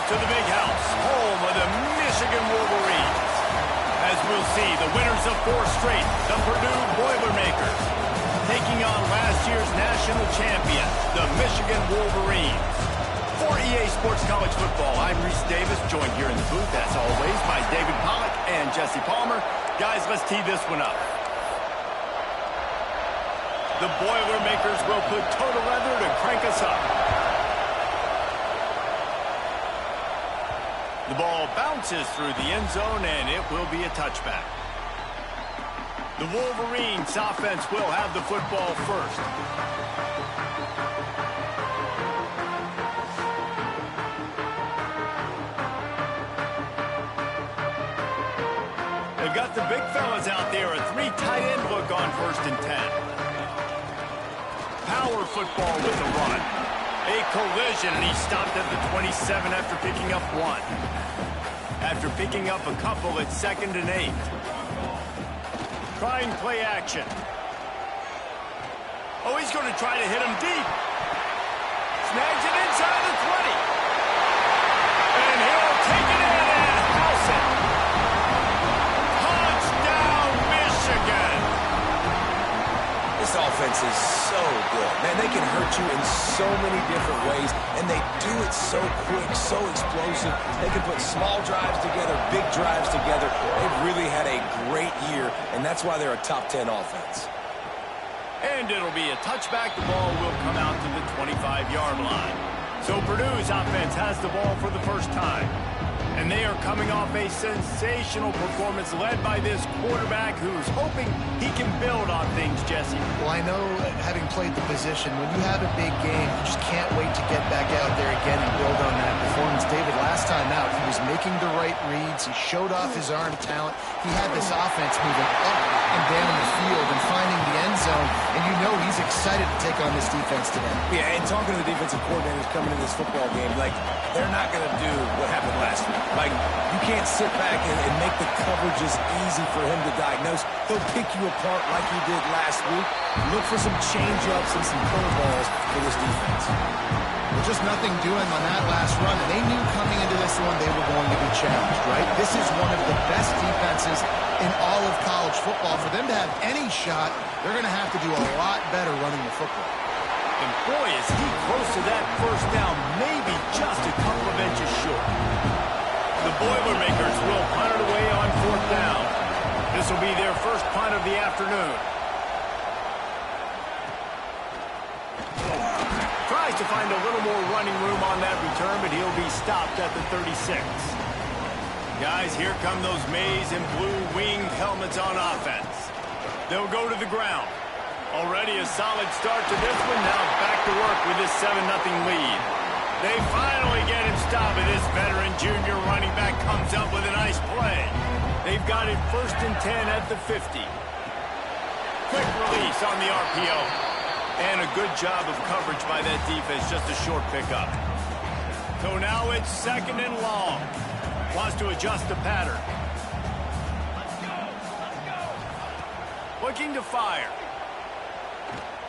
to the big house, home of the Michigan Wolverines. As we'll see, the winners of 4 straight, the Purdue Boilermakers, taking on last year's national champion, the Michigan Wolverines. For EA Sports College Football, I'm Reese Davis, joined here in the booth, as always, by David Pollack and Jesse Palmer. Guys, let's tee this one up. The Boilermakers will put total leather to crank us up. The ball bounces through the end zone, and it will be a touchback. The Wolverines offense will have the football first. They've got the big fellas out there, a 3 tight end look on 1st and 10. Power football with the run. A collision, and he stopped at the 27 after picking up 1. After picking up a couple at 2nd and 8. Trying play action. Oh, he's going to try to hit him deep. Snags it inside the 20. And he'll take it in and house it. Touchdown, Michigan. This offense is so good. Man, they can hurt you in so many different ways, and they do it so quick, so explosive. They can put small drives together, big drives together. They've really had a great year, and that's why they're a top 10 offense. And it'll be a touchback. The ball will come out to the 25-yard line. So Purdue's offense has the ball for the first time. And they are coming off a sensational performance led by this quarterback who's hoping he can build on things, Jesse. Well, I know, having played the position, when you have a big game, you just can't wait to get back out there again and build on that performance. David, last time out, he was making the right reads. He showed off his arm talent. He had this offense moving up and down the field and finding the end zone. And you know he's excited to take on this defense today. Yeah, and talking to the defensive coordinators coming in this football game, like, they're not going to do what happened last week. Like, you can't sit back and make the coverages easy for him to diagnose. He'll pick you apart like he did last week. Look for some change-ups and some curveballs for this defense. Well, just nothing doing on that last run. And they knew coming into this one they were going to be challenged, right? This is one of the best defenses in all of college football. For them to have any shot, they're going to have to do a lot better running the football. And boy, is he close to that first down, maybe just a couple of inches short. The Boilermakers will punt it away on 4th down. This will be their first punt of the afternoon. Tries to find a little more running room on that return, but he'll be stopped at the 36. Guys, here come those maize and blue winged helmets on offense. They'll go to the ground. Already a solid start to this one. Now back to work with this 7-0 lead. They finally get him stopped, and this veteran junior running back comes up with a nice play. They've got it 1st and 10 at the 50. Quick release on the RPO. And a good job of coverage by that defense, just a short pickup. So now it's 2nd and long. Wants to adjust the pattern. Looking to fire.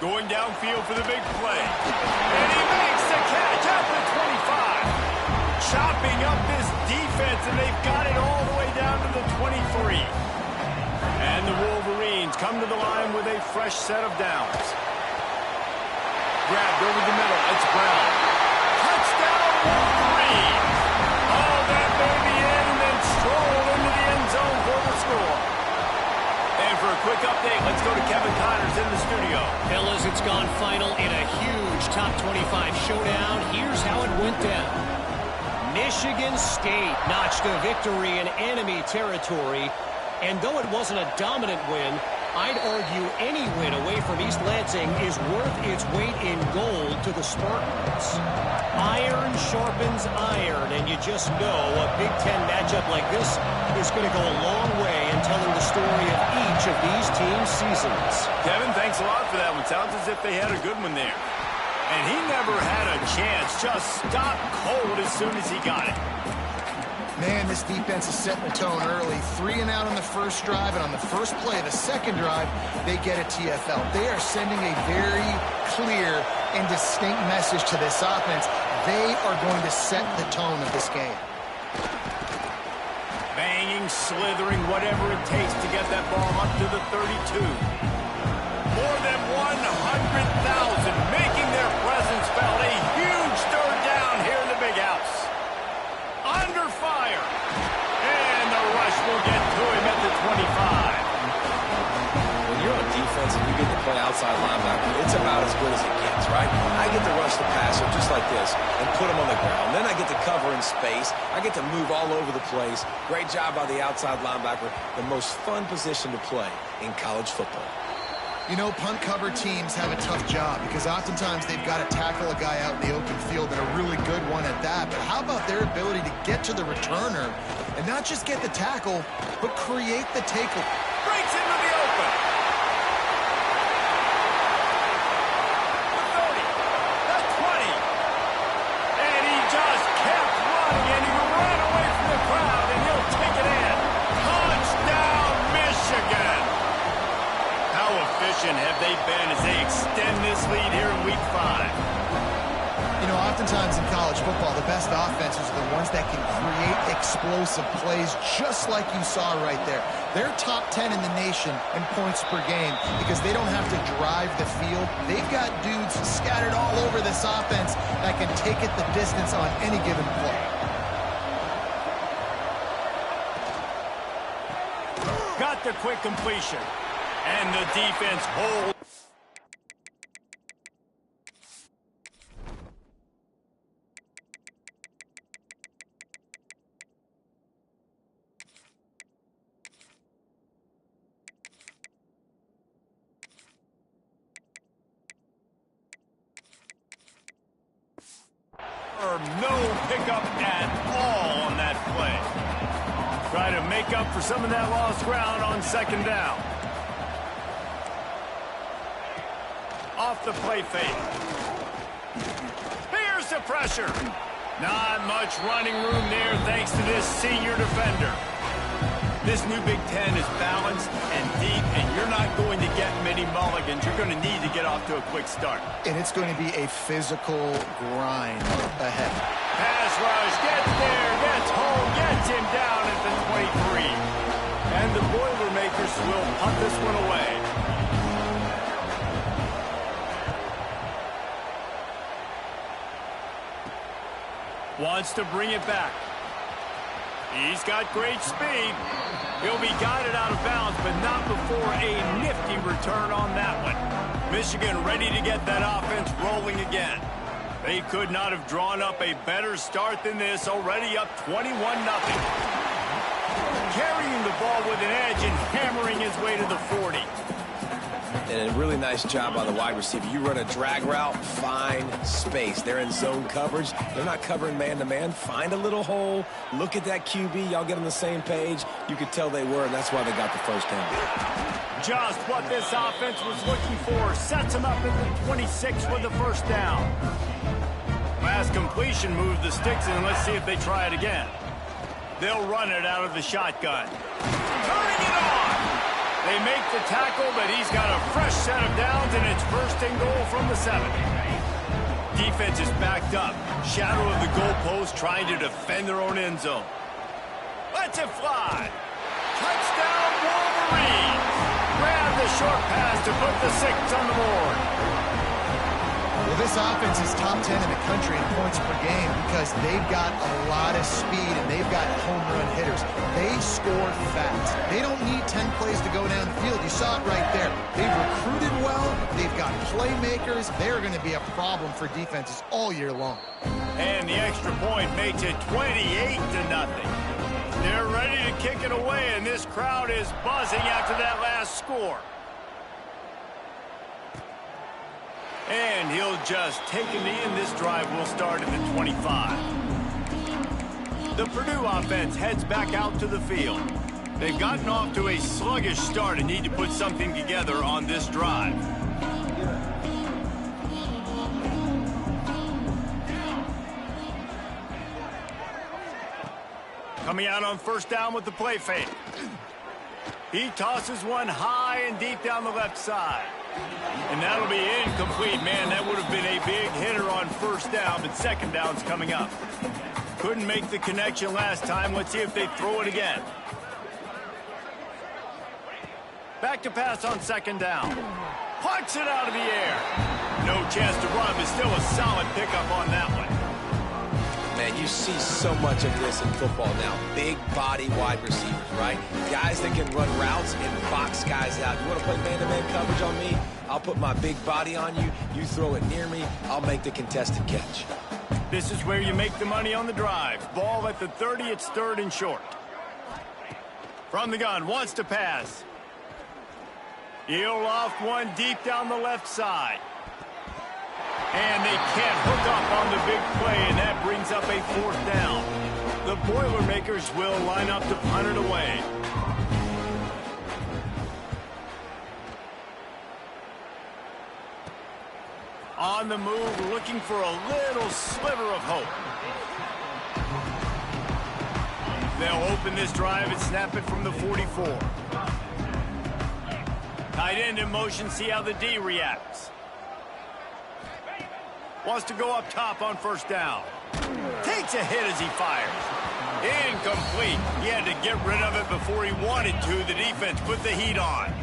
Going downfield for the big play. And he makes the catch at the 25. Chopping up this defense, and they've got it all the way down to the 23. And the Wolverines come to the line with a fresh set of downs. Grabbed over the middle. It's Brown. Touchdown, Wolverines. Oh, that baby in, and then strolled into the end zone for the score. And for a quick update, let's go to Kevin Connors in the studio. Fellas, it's gone final in a huge top 25 showdown. Here's how it went down. Michigan State notched a victory in enemy territory. And though it wasn't a dominant win, I'd argue any win away from East Lansing is worth its weight in gold to the Spartans. Iron sharpens iron, and you just know a Big Ten matchup like this is going to go a long way in telling the story of each of these teams' seasons. Kevin, thanks a lot for that one. Sounds as if they had a good one there. And he never had a chance. Just stopped cold as soon as he got it. Man, this defense is setting the tone early. 3 and out on the first drive, and on the first play of the second drive, they get a TFL. They are sending a very clear and distinct message to this offense. They are going to set the tone of this game. Banging, slithering, whatever it takes to get that ball up to the 32. More than 100,000 making their presence felt. A huge third down here in the big house. Under fire. And the rush will get to him at the 25. When you're on defense and you get to play outside linebacker, it's about as good as it gets, right? I get to rush the passer just like this and put him on the ground. Then I get to cover in space. I get to move all over the place. Great job by the outside linebacker. The most fun position to play in college football. You know, punt cover teams have a tough job because oftentimes they've got to tackle a guy out in the open field, and a really good one at that. But how about their ability to get to the returner and not just get the tackle, but create the takeaway? Breaks into the open. The 30, the 20. And he just kept running, and he ran away from the crowd, and he'll take it in. Touchdown, Michigan. How efficient have they been as they extend this lead here in Week 5? You know, oftentimes in college football, the best offenses are the ones that can create explosive plays just like you saw right there. They're top 10 in the nation in points per game because they don't have to drive the field. They've got dudes scattered all over this offense that can take it the distance on any given play. Got the quick completion. And the defense holds. No pickup at all on that play. Try to make up for some of that lost ground on second down. Off the play fake. Here's the pressure. Not much running room there thanks to this senior defender. This new Big Ten is balanced and deep, and you're not going to get many mulligans. You're going to need to get off to a quick start. And it's going to be a physical grind ahead. Pass rush, gets there, gets home, gets him down at the 23. And the Boilermakers will punt this one away. Wants to bring it back. He's got great speed. He'll be guided out of bounds, but not before a nifty return on that one. Michigan ready to get that offense rolling again. They could not have drawn up a better start than this, already up 21-0. Carrying the ball with an edge and hammering his way to the 40. And a really nice job by the wide receiver. You run a drag route, find space. They're in zone coverage. They're not covering man-to-man. Find a little hole. Look at that QB. Y'all get on the same page. You could tell they were, and that's why they got the first down. Just what this offense was looking for. Sets them up at the 26 with the first down. Last completion moved the sticks in. Let's see if they try it again. They'll run it out of the shotgun. Turning it on. They make the tackle, but he's got a fresh set of downs, and it's first and goal from the 7. Defense is backed up. Shadow of the goalpost trying to defend their own end zone. Lets it fly. Touchdown, Wolverines. Grab the short pass to put the 6 on the board. Well, this offense is top 10 in the country in points per game because they've got a lot of speed and they've got home run hitters. They score fast. They don't need 10 plays to go down the field. You saw it right there. They've recruited well. They've got playmakers. They're going to be a problem for defenses all year long. And the extra point makes it 28-0. They're ready to kick it away, and this crowd is buzzing after that last score. And he'll just take a knee, and this drive will start at the 25. The Purdue offense heads back out to the field. They've gotten off to a sluggish start and need to put something together on this drive. Coming out on first down with the play fake. He tosses one high and deep down the left side. And that'll be incomplete. Man, that would have been a big hitter on first down, but second down's coming up. Couldn't make the connection last time. Let's see if they throw it again. Back to pass on second down. Punts it out of the air. No chance to run, but still a solid pickup on that one. Man, you see so much of this in football now. Big body wide receivers, right? Guys that can run routes and box guys out. You want to play man-to-man coverage on me? I'll put my big body on you. You throw it near me, I'll make the contested catch. This is where you make the money on the drive. Ball at the 30, it's third and short. From the gun, wants to pass. He'll loft one deep down the left side. And they can't hook up on the big play, and that brings up a fourth down. The Boilermakers will line up to punt it away. On the move, looking for a little sliver of hope. They'll open this drive and snap it from the 44. Tight end in motion, see how the D reacts. Wants to go up top on first down. Takes a hit as he fires. Incomplete. He had to get rid of it before he wanted to. The defense put the heat on.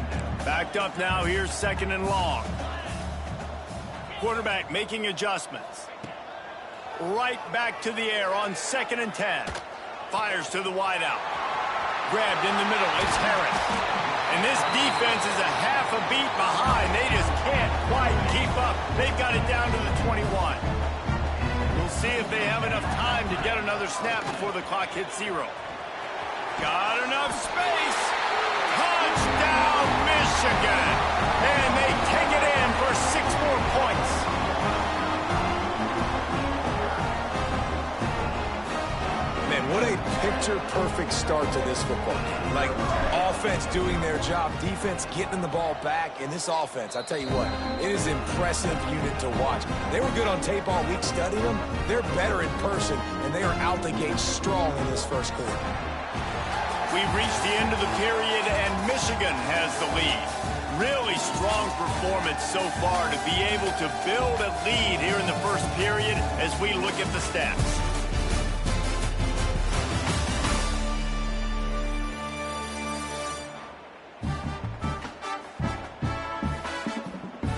Backed up now, here's second and long. Quarterback making adjustments. Right back to the air on second and 10. Fires to the wideout. Grabbed in the middle, it's Harris. And this defense is a half a beat behind. They just can't quite keep up. They've got it down to the 21. We'll see if they have enough time to get another snap before the clock hits 0. Got enough space. Touchdown, Michigan. And they take it in for 6 more points. Man, what a picture-perfect start to this football game. Like, offense doing their job, defense getting the ball back, and this offense, I tell you what, it is an impressive unit to watch. They were good on tape all week studying them. They're better in person, and they are out the gate strong in this first quarter. We've reached the end of the period, and Michigan has the lead. Really strong performance so far to be able to build a lead here in the first period as we look at the stats.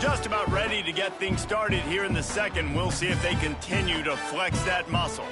Just about ready to get things started here in the second. We'll see if they continue to flex that muscle.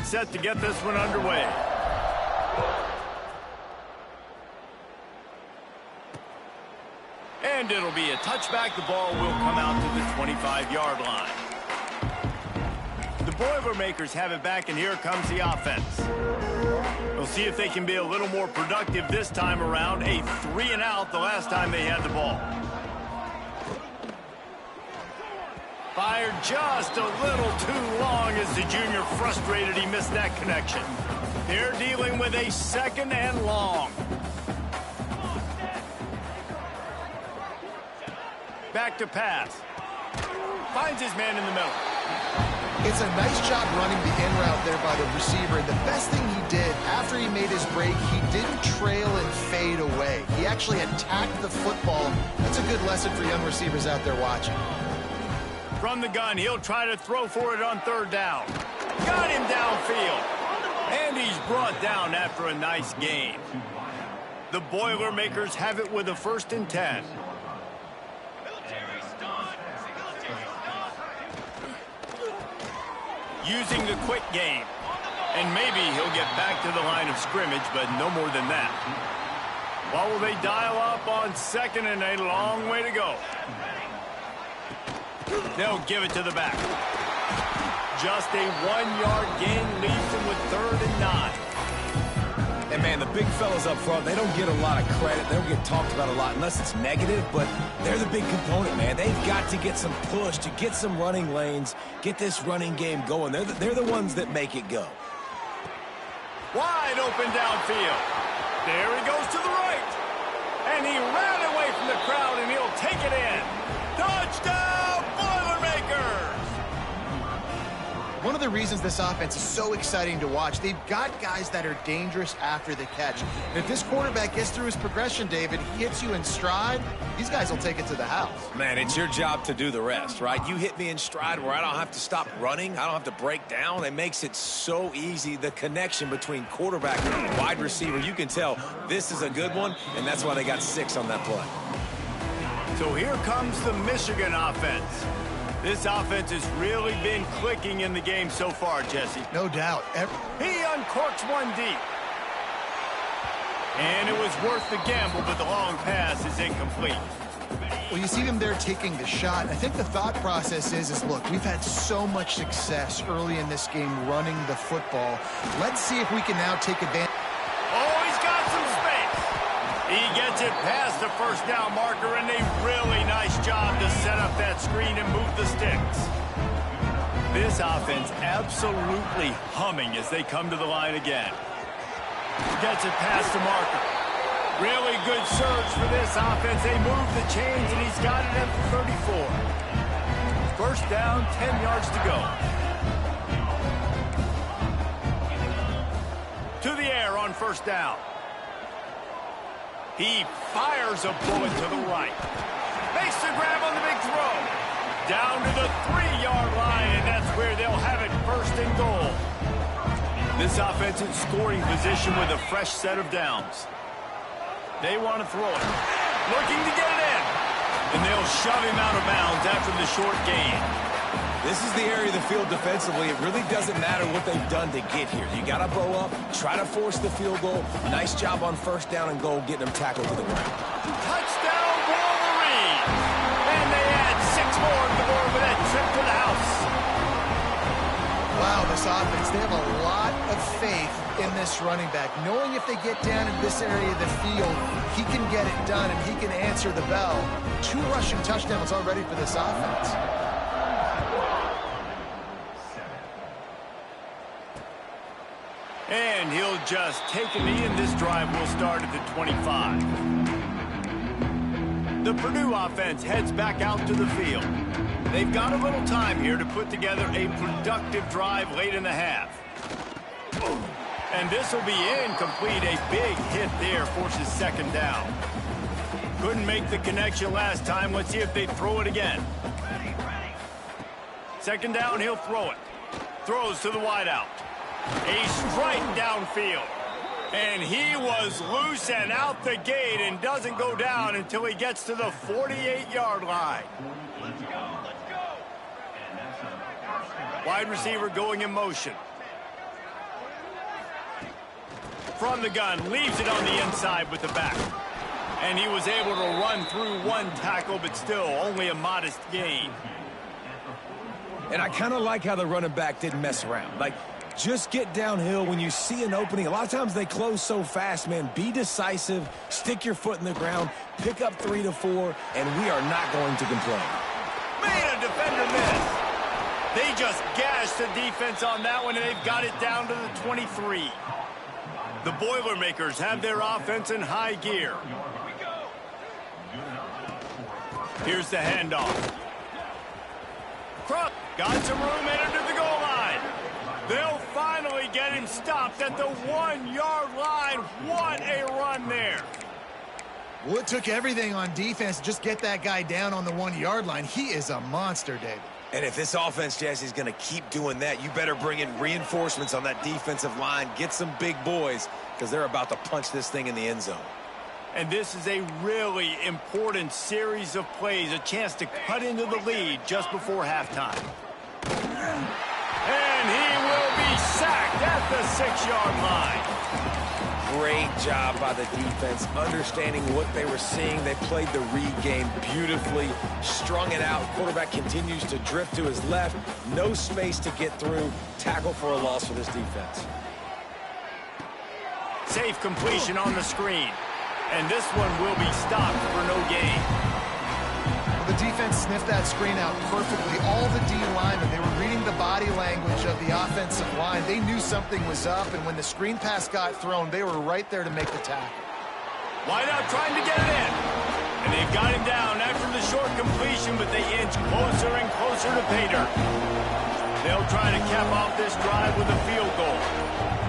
down, set to get this one underway. And it'll be a touchback. The ball will come out to the 25-yard line. The Boilermakers have it back, and here comes the offense. We'll see if they can be a little more productive this time around. A 3-and-out the last time they had the ball. Fired just a little too long as the junior frustrated he missed that connection. They're dealing with a 2nd and long. Back to pass. Finds his man in the middle. It's a nice job running the in route there by the receiver. And the best thing he did after he made his break, he didn't trail and fade away. He actually attacked the football. That's a good lesson for young receivers out there watching. From the gun, he'll try to throw for it on 3rd down. Got him downfield. And he's brought down after a nice gain. The Boilermakers have it with a 1st and 10. Using the quick game. And maybe he'll get back to the line of scrimmage, but no more than that. Well, will they dial up on 2nd and a long way to go? They'll give it to the back. Just a 1-yard gain leaves them with 3rd and 9. And, man, the big fellas up front, they don't get a lot of credit. They don't get talked about a lot unless it's negative, but they're the big component, man. They've got to get some push to get some running lanes, get this running game going. They're the ones that make it go. Wide open downfield. There he goes to the right. And he ran away from the crowd, and he'll take it in. Touchdown, Boilermakers! One of the reasons this offense is so exciting to watch, they've got guys that are dangerous after the catch. And if this quarterback gets through his progression, David, he hits you in stride, these guys will take it to the house. Man, it's your job to do the rest, right? You hit me in stride where I don't have to stop running. I don't have to break down. It makes it so easy. The connection between quarterback and wide receiver, you can tell this is a good one, and that's why they got 6 on that play. So here comes the Michigan offense. This offense has really been clicking in the game so far, Jesse. No doubt. He uncorks one deep. And it was worth the gamble, but the long pass is incomplete. Well, you see them there taking the shot. I think the thought process is look, we've had so much success early in this game running the football. Let's see if we can now take advantage. Oh, he's got some space. He gets it past the 1st down marker, and a really nice job to set up that screen and move the sticks. This offense absolutely humming as they come to the line again. Gets it past the marker. Really good surge for this offense. They move the chains, and he's got it at the 34. 1st down, 10 yards to go. To the air on 1st down. He fires a bullet to the right. Makes the grab on the big throw. Down to the 3-yard line, and that's where they'll have it 1st and goal. This offense in scoring position with a fresh set of downs. They want to throw it. Looking to get it in. And they'll shove him out of bounds after the short gain. This is the area of the field defensively. It really doesn't matter what they've done to get here. You got to bow up, try to force the field goal. Nice job on 1st down and goal, getting them tackled to the ground. Touchdown, Wolverine! And they add 6 more to the board with that trip to the house. Wow, this offense, they have a lot of faith in this running back. Knowing if they get down in this area of the field, he can get it done and he can answer the bell. 2 rushing touchdowns already for this offense. And he'll just take a knee, and this drive will start at the 25. The Purdue offense heads back out to the field. They've got a little time here to put together a productive drive late in the half. And this will be incomplete. A big hit there forces 2nd down. Couldn't make the connection last time. Let's see if they throw it again. 2nd down, he'll throw it. Throws to the wideout. A strike downfield. And he was loose and out the gate and doesn't go down until he gets to the 48-yard line. Wide receiver going in motion. from the gun, leaves it on the inside with the back. And he was able to run through one tackle, but still only a modest gain. And I kind of like how the running back didn't mess around. Like, just get downhill when you see an opening. A lot of times they close so fast, man. Be decisive, stick your foot in the ground, pick up 3 to 4, and we are not going to complain. Made a defender miss. They just gashed the defense on that one, and they've got it down to the 23. The Boilermakers have their offense in high gear. Here's the handoff. Cross got some room headed to the goal line. They'll finally get him stopped at the 1-yard line. What a run there. Well, it took everything on defense to just get that guy down on the 1-yard line. He is a monster, David. And if this offense, Jesse, is going to keep doing that, you better bring in reinforcements on that defensive line. Get some big boys, because they're about to punch this thing in the end zone. And this is a really important series of plays, a chance to cut into the lead just before halftime. And he will be sacked at the 6-yard line. Great job by the defense, understanding what they were seeing. They played the read game beautifully, strung it out. Quarterback continues to drift to his left. No space to get through. Tackle for a loss for this defense. Safe completion on the screen. And this one will be stopped for no gain. Well, the defense sniffed that screen out perfectly. All the D linemen, they were reading the body language of the offensive line. They knew something was up, and when the screen pass got thrown, they were right there to make the tackle. Wideout trying to get it in. And they've got him down after the short completion, but they inch closer and closer to pay dirt. They'll try to cap off this drive with a field goal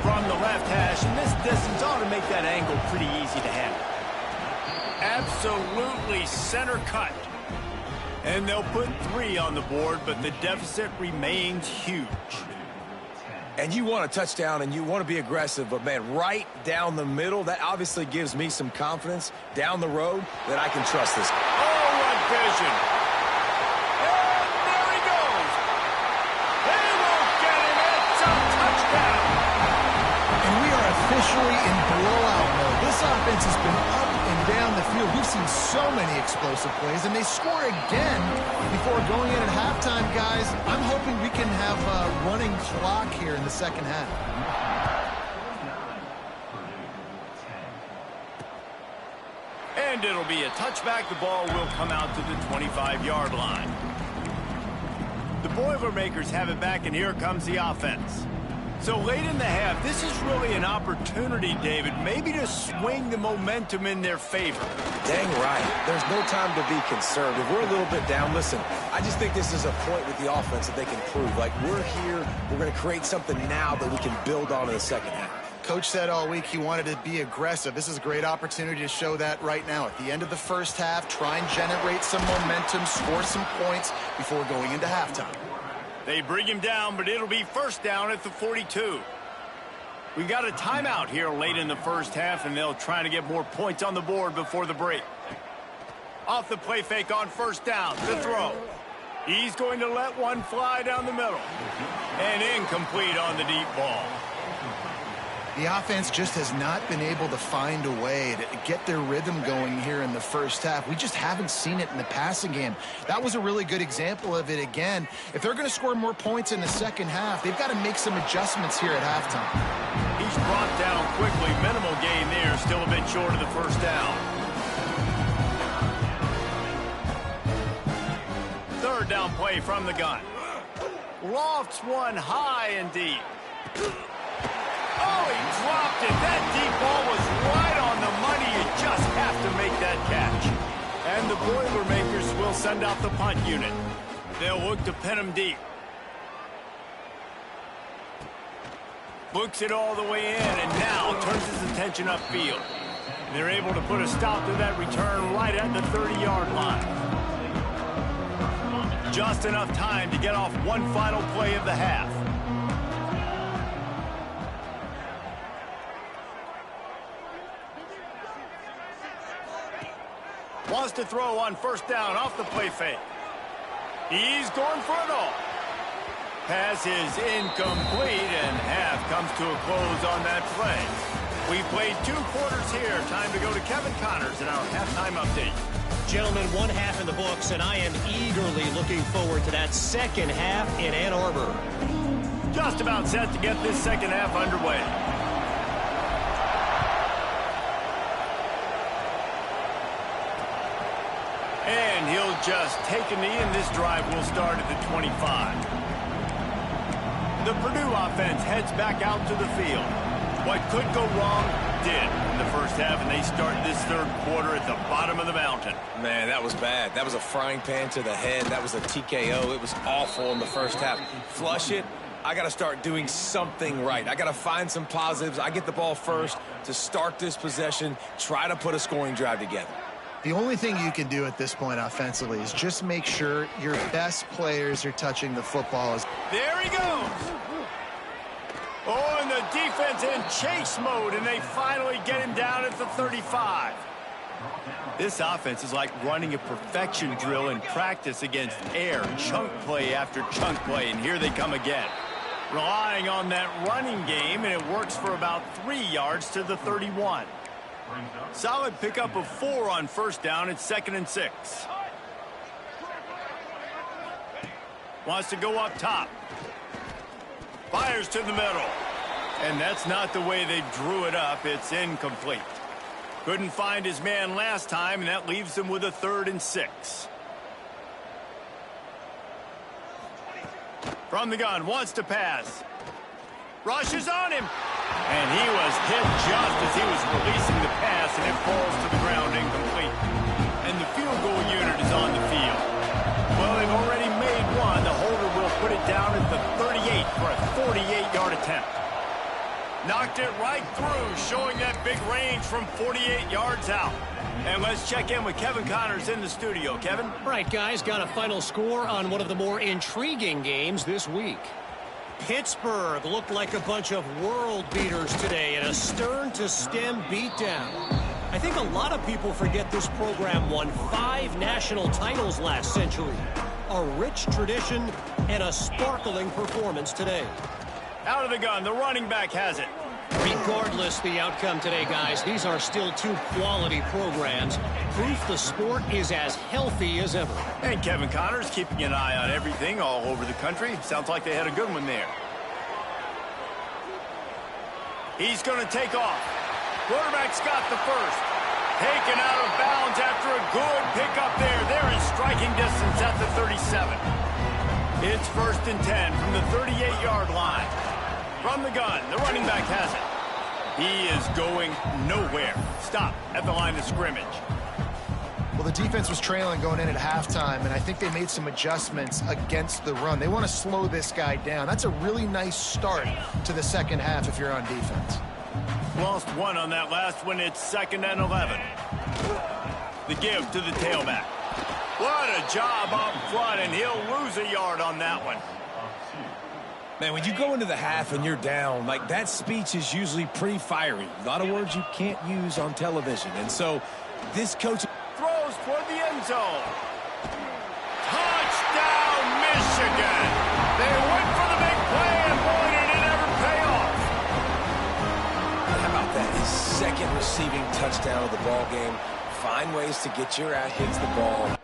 from the left hash, and this distance ought to make that angle pretty easy to handle. Absolutely center cut. And they'll put 3 on the board, but the deficit remains huge. And you want a touchdown, and you want to be aggressive, but, man, right down the middle, that obviously gives me some confidence down the road that I can trust this. Oh, what vision. And there he goes. They won't get him. It's a touchdown. And we are officially in blowout mode. This offense has been up and down the field. We've seen so many explosive plays, and they score again before going in at halftime, guys. I'm hoping we can have a running clock here in the second half. And it'll be a touchback. The ball will come out to the 25-yard line. The Boilermakers have it back, and here comes the offense. So late in the half, this is really an opportunity, David, maybe to swing the momentum in their favor. Dang right. There's no time to be conservative. We're a little bit down. Listen, I just think this is a point with the offense that they can prove. Like, we're here, we're going to create something now that we can build on in the second half. Coach said all week he wanted to be aggressive. This is a great opportunity to show that right now. At the end of the first half, try and generate some momentum, score some points before going into halftime. They bring him down, but it'll be first down at the 42. We've got a timeout here late in the first half, and they'll try to get more points on the board before the break. Off the play fake on first down, the throw. He's going to let one fly down the middle. And incomplete on the deep ball. The offense just has not been able to find a way to get their rhythm going here in the first half. We just haven't seen it in the passing game. That was a really good example of it again. If they're going to score more points in the second half, they've got to make some adjustments here at halftime. He's brought down quickly. Minimal gain there. Still a bit short of the first down. Third down play from the gun. Lofts one high and deep. Oh, he dropped it. That deep ball was right on the money. You just have to make that catch. And the Boilermakers will send out the punt unit. They'll look to pin him deep. Looks it all the way in, and now turns his attention upfield. They're able to put a stop to that return right at the 30-yard line. Just enough time to get off one final play of the half. Wants to throw on first down off the play fake. He's going for it all. Pass is incomplete, and half comes to a close on that play. We played 2 quarters here. Time to go to Kevin Connors in our halftime update. Gentlemen, 1 half in the books, and I am eagerly looking forward to that second half in Ann Arbor. Just about set to get this second half underway. And he'll just take a knee, and this drive will start at the 25. The Purdue offense heads back out to the field. What could go wrong did in the first half, and they start this third quarter at the bottom of the mountain. Man, that was bad. That was a frying pan to the head. That was a TKO. It was awful in the first half. Flush it. I got to start doing something right. I got to find some positives. I get the ball first to start this possession, try to put a scoring drive together. The only thing you can do at this point offensively is just make sure your best players are touching the football. There he goes. Oh, and the defense in chase mode, and they finally get him down at the 35. This offense is like running a perfection drill in practice against air, chunk play after chunk play, and here they come again. Relying on that running game, and it works for about 3 yards to the 31. Solid pickup of 4 on first down. It's 2nd and 6. Wants to go up top. Fires to the middle. And that's not the way they drew it up. It's incomplete. Couldn't find his man last time, and that leaves him with a 3rd and 6. From the gun, wants to pass. Rushes on him. And he was hit just as he was releasing the pass, and it falls to the ground incomplete. And the field goal unit is on the field. Well, they've already made one. The holder will put it down at the 38 for a 48-yard attempt. Knocked it right through, showing that big range from 48 yards out. And let's check in with Kevin Connors in the studio. Kevin? All right, guys, got a final score on one of the more intriguing games this week. Pittsburgh looked like a bunch of world beaters today in a stern-to-stem beatdown. I think a lot of people forget this program won 5 national titles last century. A rich tradition and a sparkling performance today. Out of the gun, the running back has it. Regardless the outcome today, guys, these are still 2 quality programs. Proof the sport is as healthy as ever. And Kevin Connors keeping an eye on everything all over the country. Sounds like they had a good one there. He's going to take off. Quarterback's got the first. Taken out of bounds after a good pickup there. They're in striking distance at the 37. It's 1st and 10 from the 38-yard line. From the gun, the running back has it. He is going nowhere. Stop at the line of scrimmage. Well, the defense was trailing going in at halftime, and I think they made some adjustments against the run. They want to slow this guy down. That's a really nice start to the second half if you're on defense. Lost 1 on that last one. It's 2nd and 11. The give to the tailback. What a job up front, and he'll lose a yard on that one. Man, when you go into the half and you're down, like that speech is usually pretty fiery. A lot of words you can't use on television. And so this coach throws toward the end zone. Touchdown, Michigan. They went for the big play, and boy, did it ever pay off. How about that? His 2nd receiving touchdown of the ball game. Find ways to get your hits the ball.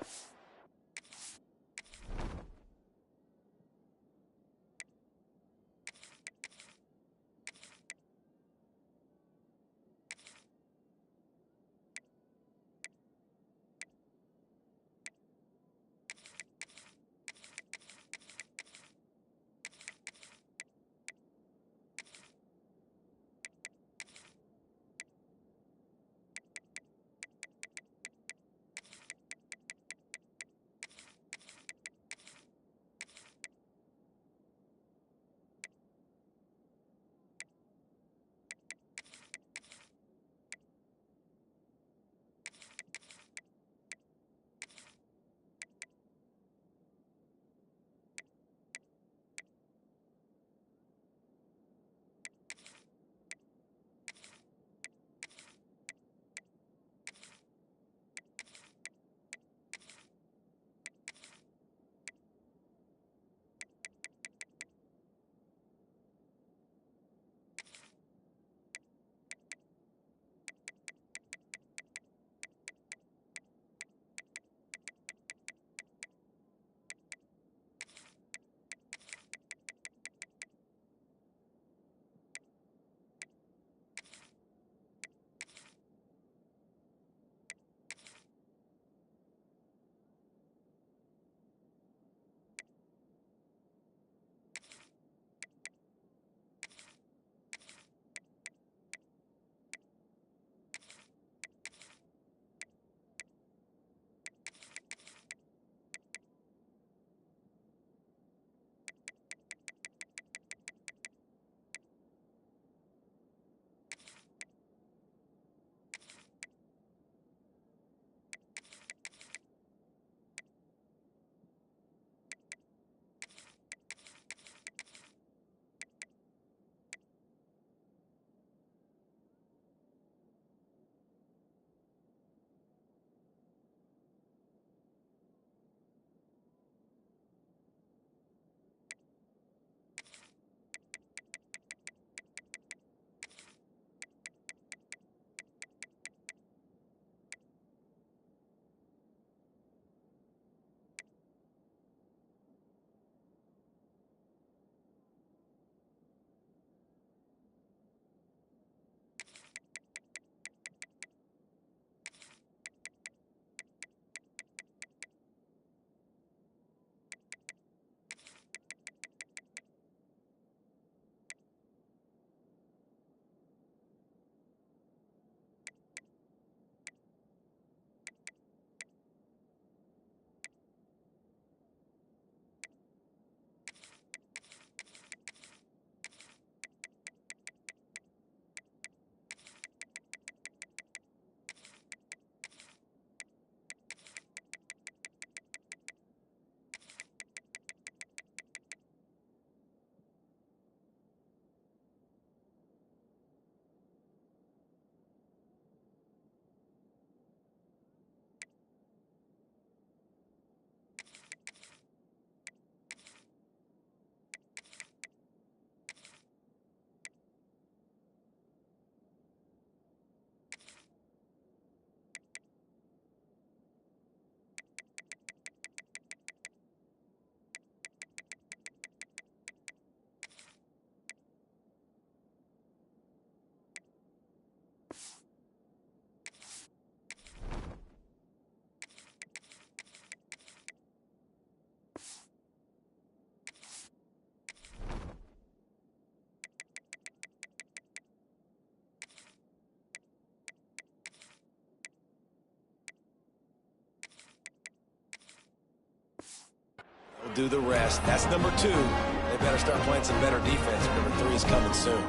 do the rest. That's number 2. They better start playing some better defense. Number 3 is coming soon.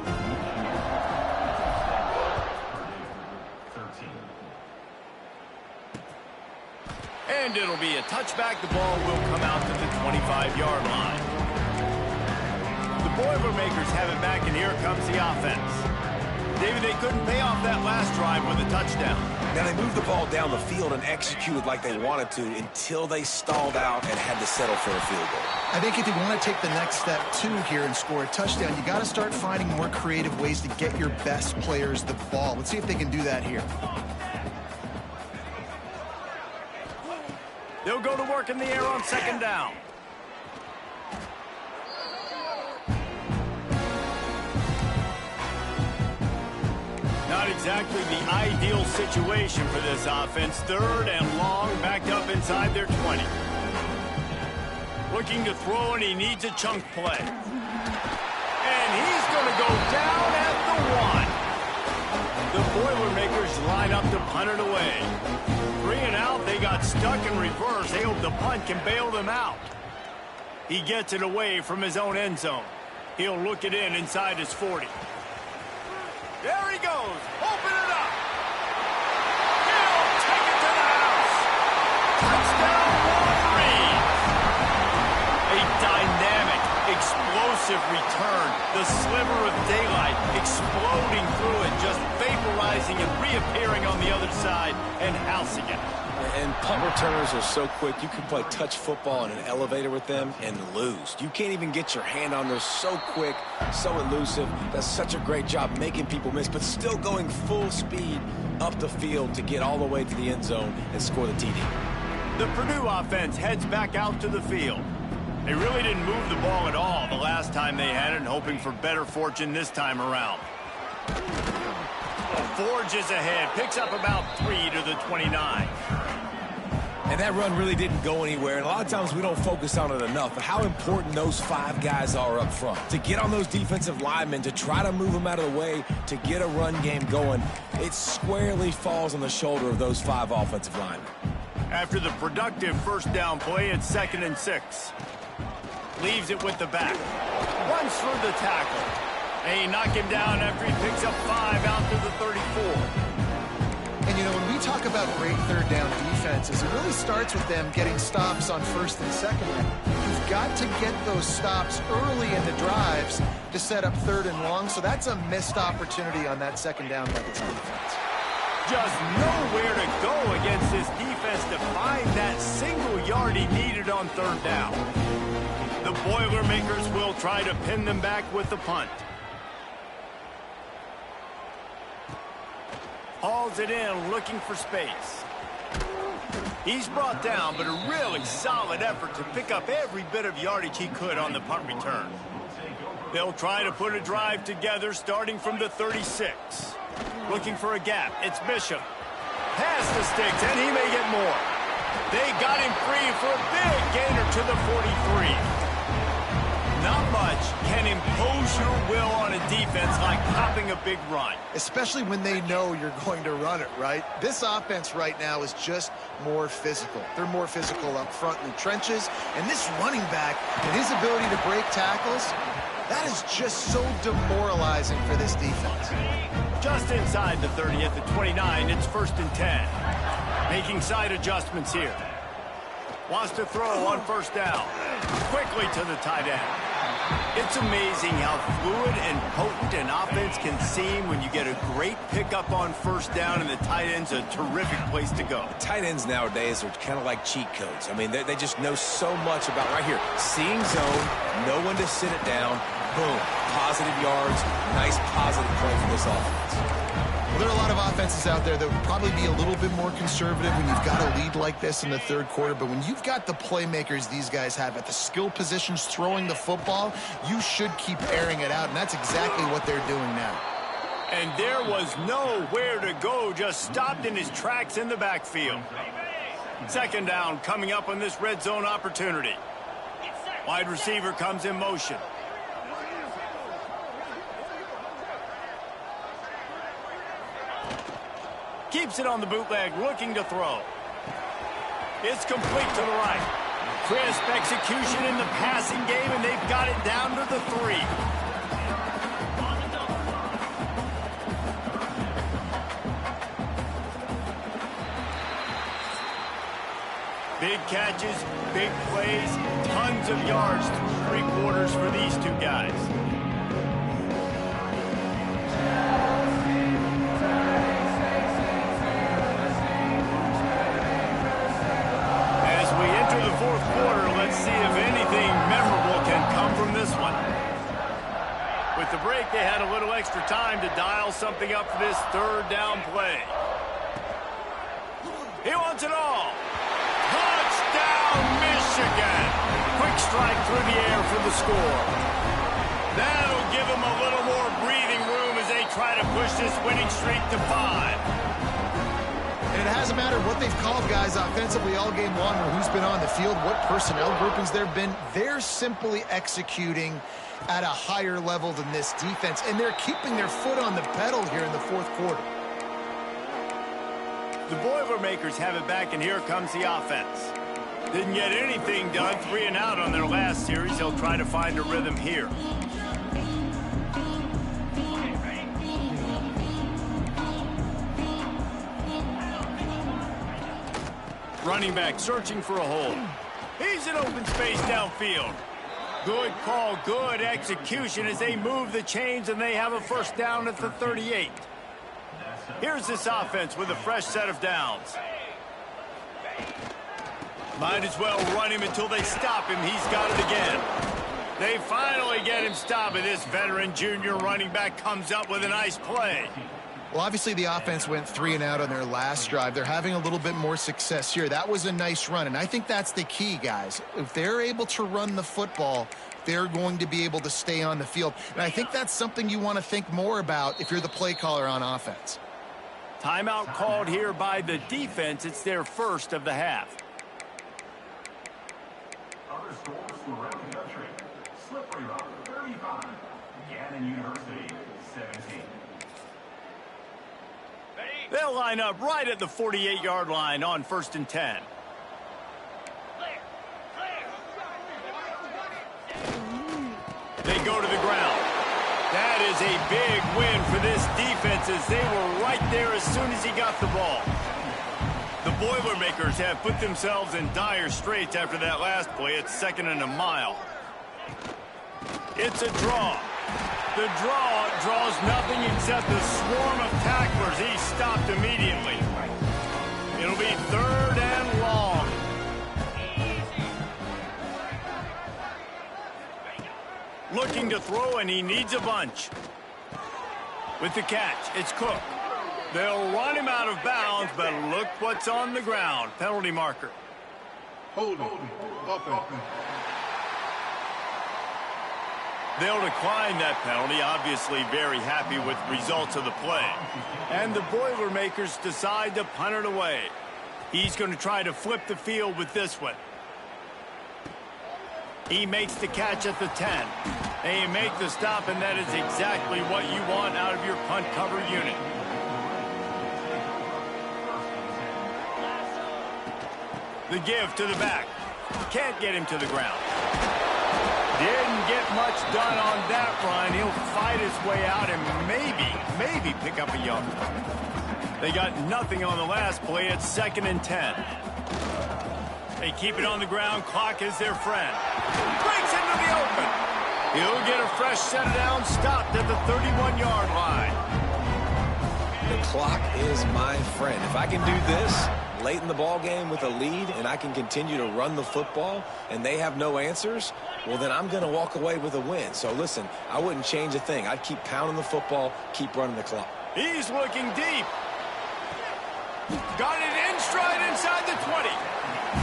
And it'll be a touchback. The ball will come out to the 25-yard line. The Boilermakers have it back, and here comes the offense. David, they couldn't pay off that last drive with a touchdown. Now, they moved the ball down the field and executed like they wanted to until they stalled out and had to settle for a field goal. I think if you want to take the next step, too, here and score a touchdown, you got to start finding more creative ways to get your best players the ball. Let's see if they can do that here. They'll go to work in the air on second down. Not exactly the ideal situation for this offense. Third and long, backed up inside their 20. Looking to throw, and he needs a chunk play. And he's going to go down at the 1. The Boilermakers line up to punt it away. 3 and out, they got stuck in reverse. They hope the punt can bail them out. He gets it away from his own end zone. He'll look it in inside his 40. There he goes. Open it up. He'll take it to the house. Touchdown, Wolverine. A dynamic, explosive return. The sliver of daylight exploding through it, just vaporizing and reappearing on the other side and housing it. And punt returners are so quick, you can play touch football in an elevator with them and lose. You can't even get your hand on those. So quick, so elusive. Does such a great job making people miss, but still going full speed up the field to get all the way to the end zone and score the TD. The Purdue offense heads back out to the field. They really didn't move the ball at all the last time they had it, hoping for better fortune this time around. Forges ahead, picks up about 3 to the 29. And that run really didn't go anywhere. And a lot of times we don't focus on it enough, but how important those 5 guys are up front. To get on those defensive linemen, to try to move them out of the way, to get a run game going, it squarely falls on the shoulder of those 5 offensive linemen. After the productive first down play, it's 2nd and 6. Leaves it with the back. Runs through the tackle. They knock him down after he picks up 5 out to the 34. And, you know, when we talk about great third down defenses, it really starts with them getting stops on 1st and 2nd down. You've got to get those stops early in the drives to set up 3rd and long, so that's a missed opportunity on that 2nd down by this defense. Just nowhere to go against this defense to find that single yard he needed on 3rd down. The Boilermakers will try to pin them back with the punt. Hauls it in, looking for space. He's brought down, but a really solid effort to pick up every bit of yardage he could on the punt return. They'll try to put a drive together starting from the 36. Looking for a gap. It's Bishop. Pass to Sticks, and he may get more. They got him free for a big gainer to the 43. Not much can impose your will on a defense like popping a big run. Especially when they know you're going to run it, right? This offense right now is just more physical. They're more physical up front in the trenches. And this running back and his ability to break tackles, that is just so demoralizing for this defense. Just inside the 30 at the 29, it's 1st and 10. Making side adjustments here. Wants to throw on 1st down. Quickly to the tight end. It's amazing how fluid and potent an offense can seem when you get a great pickup on 1st down, and the tight end's a terrific place to go. Tight ends nowadays are kind of like cheat codes. I mean, they just know so much about right here. Seeing zone, know when to sit it down, boom, positive yards, nice positive play for this offense. Well, there are a lot of offenses out there that would probably be a little bit more conservative when you've got a lead like this in the 3rd quarter. But when you've got the playmakers these guys have at the skill positions throwing the football, you should keep airing it out. And that's exactly what they're doing now. And there was nowhere to go, just stopped in his tracks in the backfield. 2nd down coming up on this red zone opportunity. Wide receiver comes in motion. Keeps it on the bootleg, looking to throw. It's complete to the right. Crisp execution in the passing game, and they've got it down to the 3. Big catches, big plays, tons of yards through 3 quarters for these two guys. As we enter the 4th quarter, let's see if anything memorable can come from this one. With the break, they had a little extra time to dial something up for this 3rd down play. He wants it all. Touchdown, Michigan! Quick strike through the air for the score. That'll give them a little more breathing room as they try to push this winning streak to 5. And it hasn't mattered what they've called, guys, offensively all game long, or who's been on the field, what personnel groupings there have been. They're simply executing at a higher level than this defense, and they're keeping their foot on the pedal here in the 4th quarter. The Boilermakers have it back, and here comes the offense. Didn't get anything done, 3 and out on their last series. They'll try to find a rhythm here. Running back searching for a hole. He's in open space downfield. Good call, good execution as they move the chains, and they have a 1st down at the 38. Here's this offense with a fresh set of downs. Might as well run him until they stop him. He's got it again. They finally get him stopped, and this veteran junior running back comes up with a nice play. Well, obviously the offense went 3 and out on their last drive. They're having a little bit more success here. That was a nice run, and I think that's the key, guys. If they're able to run the football, they're going to be able to stay on the field. And I think that's something you want to think more about if you're the play caller on offense. Timeout called here by the defense. It's their 1st of the half. Other scores around the country. Slippery Rock, 35. Gannon University, 17. They'll line up right at the 48-yard line on 1st and 10. They go to the ground. That is a big win for this defense as they were right there as soon as he got the ball. The Boilermakers have put themselves in dire straits after that last play. It's 2nd and a mile. It's a draw. The draw draws nothing except the swarm of tacklers. He's stopped immediately. It'll be 3rd and long. Looking to throw, and he needs a bunch. With the catch, it's Cook. They'll run him out of bounds, but look what's on the ground. Penalty marker. Holding. Offense. They'll decline that penalty, obviously very happy with the results of the play. And the Boilermakers decide to punt it away. He's going to try to flip the field with this one. He makes the catch at the 10. They make the stop, and that is exactly what you want out of your punt cover unit. The give to the back. Can't get him to the ground. Didn't get much done on that run. He'll fight his way out and maybe pick up a yard. They got nothing on the last play. It's 2nd and 10. They keep it on the ground. Clock is their friend. Breaks into the open. He'll get a fresh set of downs stopped at the 31-yard line. The clock is my friend. If I can do this late in the ball game with a lead and I can continue to run the football and they have no answers, well, then I'm going to walk away with a win. So, listen, I wouldn't change a thing. I'd keep pounding the football, keep running the clock. He's looking deep. Got it in stride inside the 20.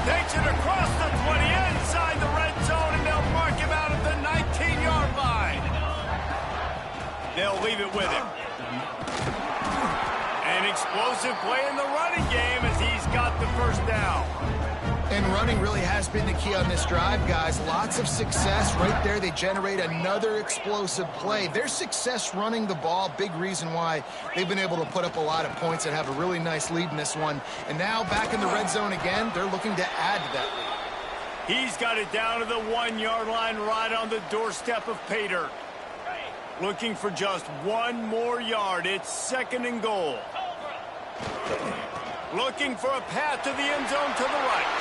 Takes it across the 20, inside the red zone, and they'll mark him out at the 19-yard line. They'll leave it with him. An explosive play in the running game as he's got the 1st down. And running really has been the key on this drive, guys. Lots of success right there. They generate another explosive play. Their success running the ball, big reason why they've been able to put up a lot of points and have a really nice lead in this one. And now back in the red zone again, they're looking to add to that lead. He's got it down to the 1-yard line right on the doorstep of pay dirt. Looking for just one more yard. It's 2nd and goal. Looking for a path to the end zone to the right.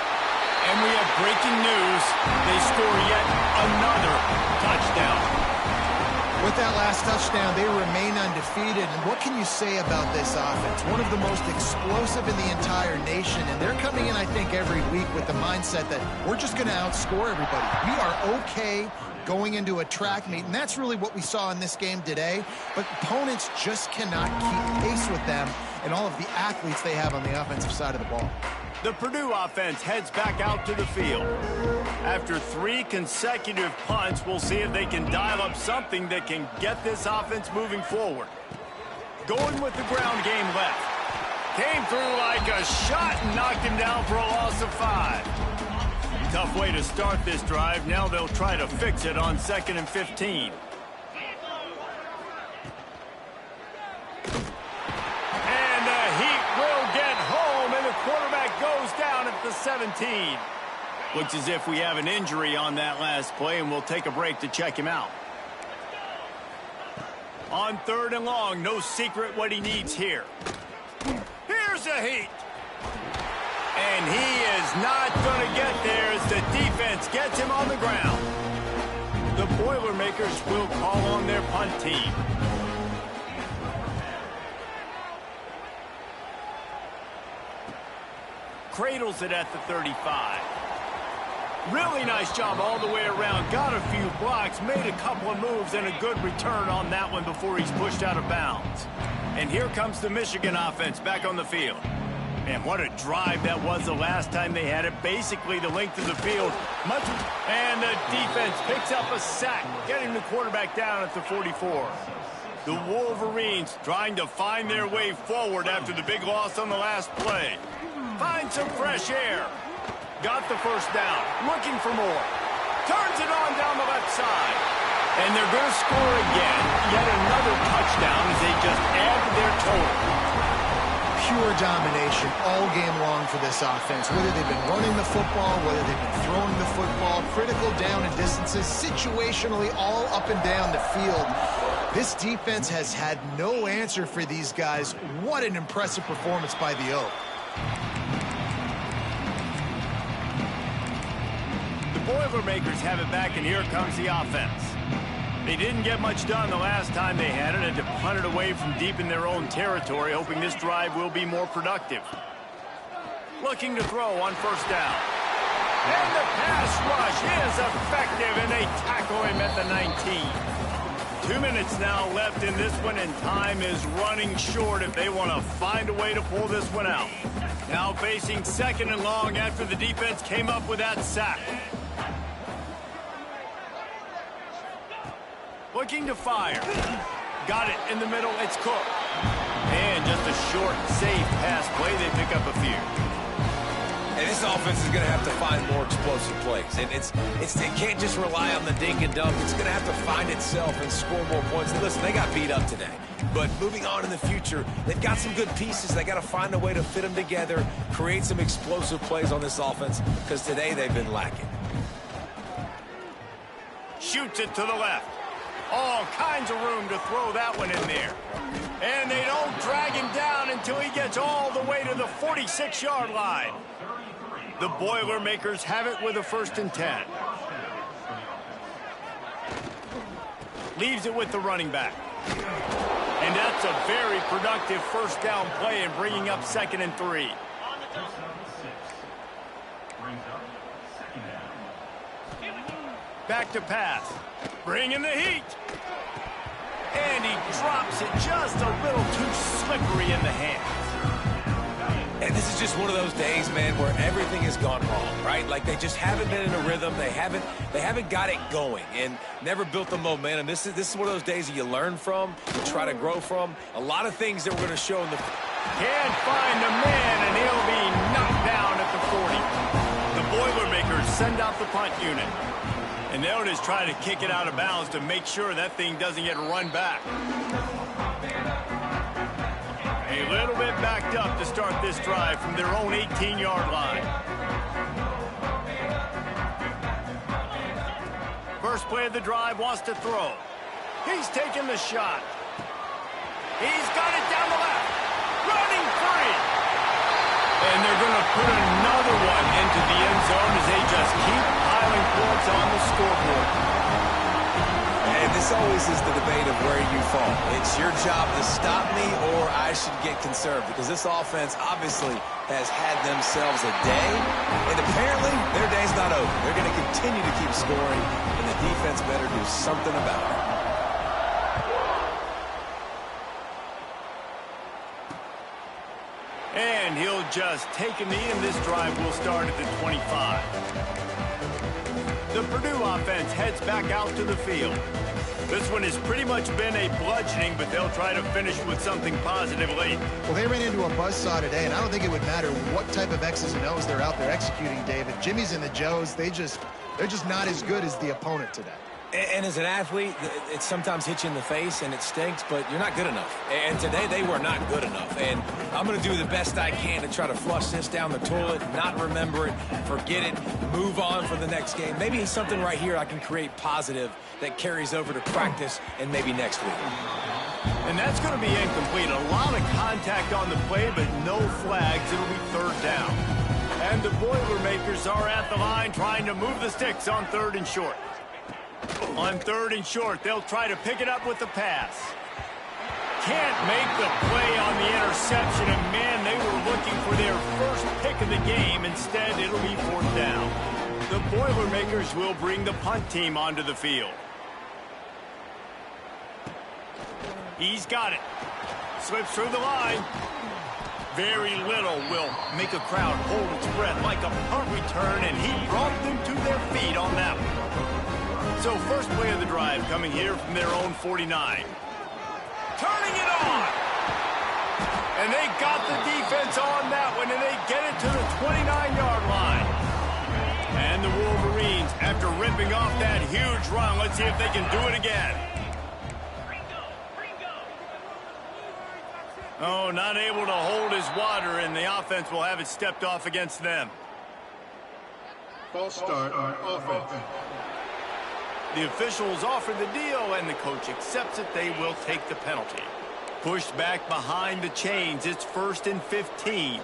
And we have breaking news. They score yet another touchdown. With that last touchdown, they remain undefeated. And what can you say about this offense? One of the most explosive in the entire nation. And they're coming in, I think, every week with the mindset that we're just going to outscore everybody. We are okay going into a track meet. And that's really what we saw in this game today. But opponents just cannot keep pace with them and all of the athletes they have on the offensive side of the ball. The Purdue offense heads back out to the field. After 3 consecutive punts, we'll see if they can dial up something that can get this offense moving forward. Going with the ground game left. Came through like a shot and knocked him down for a loss of 5. Tough way to start this drive. Now they'll try to fix it on 2nd and 15. And the Heat will get home, and the quarterback goes down at the 17. Looks as if we have an injury on that last play, and we'll take a break to check him out. On 3rd and long, no secret what he needs here. Here's the Heat. And he is not going to get there as the defense gets him on the ground. The Boilermakers will call on their punt team. Cradles it at the 35. Really nice job all the way around. Got a few blocks, made a couple of moves, and a good return on that one before he's pushed out of bounds. And here comes the Michigan offense back on the field. And what a drive that was the last time they had it. Basically the length of the field. And the defense picks up a sack, getting the quarterback down at the 44. The Wolverines trying to find their way forward after the big loss on the last play. Find some fresh air. Got the first down. Looking for more. Turns it on down the left side. And they're going to score again. Yet another touchdown as they just add to their total. Pure domination all game long for this offense. Whether they've been running the football, whether they've been throwing the football, critical down and distances, situationally all up and down the field. This defense has had no answer for these guys. What an impressive performance by the Oak. The Boilermakers have it back, and here comes the offense. They didn't get much done the last time they had it, and to punt it away from deep in their own territory, hoping this drive will be more productive. Looking to throw on 1st down. And the pass rush is effective, and they tackle him at the 19. 2 minutes now left in this one, and time is running short if they want to find a way to pull this one out. Now facing 2nd and long after the defense came up with that sack. Looking to fire. Got it in the middle. It's Cook. And just a short, safe pass play. They pick up a few. And this offense is going to have to find more explosive plays. And it can't just rely on the dink and dunk. It's going to have to find itself and score more points. And listen, they got beat up today. But moving on in the future, they've got some good pieces. They got to find a way to fit them together, create some explosive plays on this offense, because today they've been lacking. Shoots it to the left. All kinds of room to throw that one in there. And they don't drag him down until he gets all the way to the 46-yard line. The Boilermakers have it with a 1st and 10. Leaves it with the running back. And that's a very productive 1st down play and bringing up 2nd and 3. Back to pass. Bringing the heat. And he drops it just a little too slippery in the hands. And this is just one of those days, man, where everything has gone wrong, right? Like they just haven't been in a rhythm. They haven't got it going and never built the momentum. This is one of those days that you learn from, you try to grow from. A lot of things that we're going to show in the... Can't find a man, and he'll be knocked down at the 40. The Boilermakers send out the punt unit. And they'll just try to kick it out of bounds to make sure that thing doesn't get run back. A little bit backed up to start this drive from their own 18-yard line. first play of the drive, wants to throw. He's taking the shot. He's got it down the left. Running free. And they're going to put another one into the end zone as they just keep piling points on the scoreboard. And this always is the debate of where you fall. It's your job to stop me or I should get conserved, because this offense obviously has had themselves a day, and apparently their day's not over. They're going to continue to keep scoring, and the defense better do something about it. And he'll just take a knee, and this drive will start at the 25. The Purdue offense heads back out to the field. This one has pretty much been a bludgeoning, but they'll try to finish with something positive late. Well, they ran into a buzzsaw today, and I don't think it would matter what type of X's and O's they're out there executing, David. Jimmy's and the Joes, they're just not as good as the opponent today. And as an athlete, it sometimes hits you in the face and it stinks, but you're not good enough. And today they were not good enough. And I'm going to do the best I can to try to flush this down the toilet, not remember it, forget it, move on for the next game. Maybe something right here I can create positive that carries over to practice and maybe next week. And that's going to be incomplete. A lot of contact on the play, but no flags. It'll be third down. And the Boilermakers are at the line trying to move the sticks on third and short. On third and short, they'll try to pick it up with the pass. Can't make the play on the interception, and man, they were looking for their first pick of the game. Instead, it'll be fourth down. The Boilermakers will bring the punt team onto the field. He's got it. Slips through the line. Very little will make a crowd hold its breath like a punt return, and he brought them to their feet on that one. So first play of the drive coming here from their own 49. Turning it on. And they got the defense on that one, and they get it to the 29-yard line. And the Wolverines, after ripping off that huge run, let's see if they can do it again. Oh, not able to hold his water, and the offense will have it stepped off against them. False start on offense. The officials offer the deal, and the coach accepts it. They will take the penalty. Pushed back behind the chains. It's 1st and 15.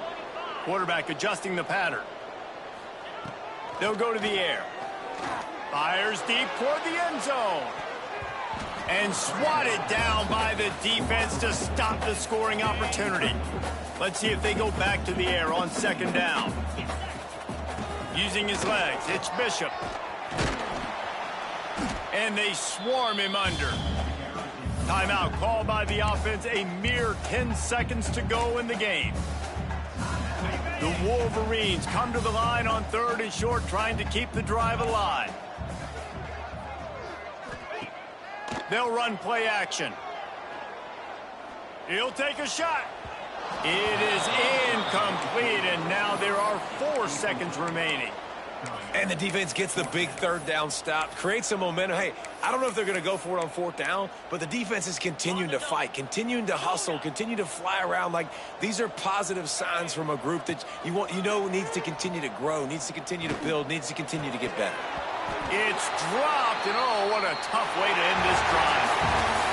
Quarterback adjusting the pattern. They'll go to the air. Fires deep toward the end zone. And swatted down by the defense to stop the scoring opportunity. Let's see if they go back to the air on second down. Using his legs, it's Bishop. And they swarm him under. Timeout called by the offense. A mere 10 seconds to go in the game. The Wolverines come to the line on third and short, trying to keep the drive alive. They'll run play action. He'll take a shot. It is incomplete, and now there are 4 seconds remaining. And the defense gets the big third down stop, creates some momentum. Hey, I don't know if they're going to go for it on fourth down, but the defense is continuing to fight, continuing to hustle, continue to fly around. Like, these are positive signs from a group that you know needs to continue to grow, needs to continue to build, needs to continue to get better. It's dropped, and oh, what a tough way to end this drive.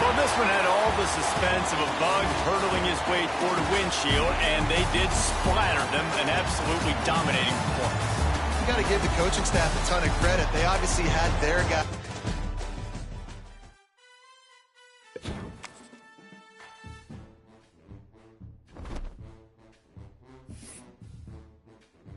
Well, this one had all the suspense of a bug hurtling his way toward a windshield, and they did splatter them, an absolutely dominating performance. You got to give the coaching staff a ton of credit. They obviously had their guy.